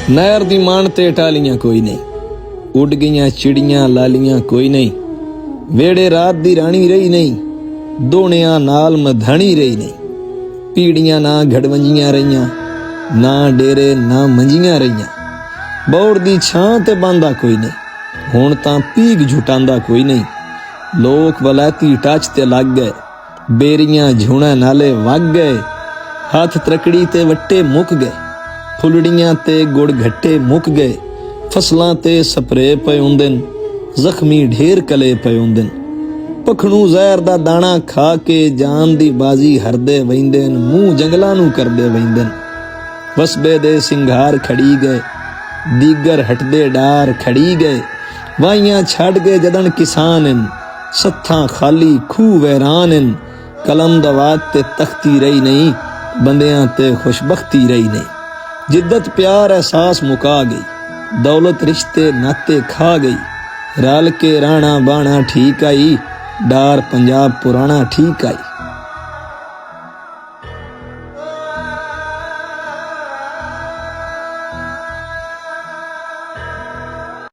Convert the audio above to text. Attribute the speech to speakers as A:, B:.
A: नहर दी मान ते टालियां कोई नहीं, उड़ गईयां चिड़ियां लालियां कोई नहीं। वेड़े रात दी रानी रही नहीं, दोणियां नाल मधानी रही नहीं। पीड़ियां ना घड़वंजियां रहियां, ना डेरे ना मंजियां रहियां। बौड़ दी छां ते बांदा कोई नहीं, हुण तां पीग झुटांदा कोई नहीं। लोक वलैती टच ते लग गए, बेरियां झुणा नाले वग गए। हाथ त्रकड़ी ते वट्टे मुक गए, फुलड़ियां ते गुड़ घट्टे मुक गए। फसलां ते स्प्रे पए हुंदे न, जख्मी ढेर कले पए हुंदे न। पखणू जहर दा दाणा खा के जान दी बाजी हरदे वहिंदे न, मूंह जंगलां नूं करदे वहिंदे न। वसबे दे सिंघार खड़ी गए, दीगर हटदे डार खड़ी गए। वाहियां छड़ गए जदन किसान न, सत्थां खाली खूह वैरान न। कलम दवात ते तख्ती रही नहीं, बंदियां ते खुशबख्ती रही नहीं। जिद्दत प्यार एहसास मुका गई, दौलत रिश्ते नाते खा गई। रल के राणा बाणा ठीक आई, डार पंजाब पुराना ठीक आई।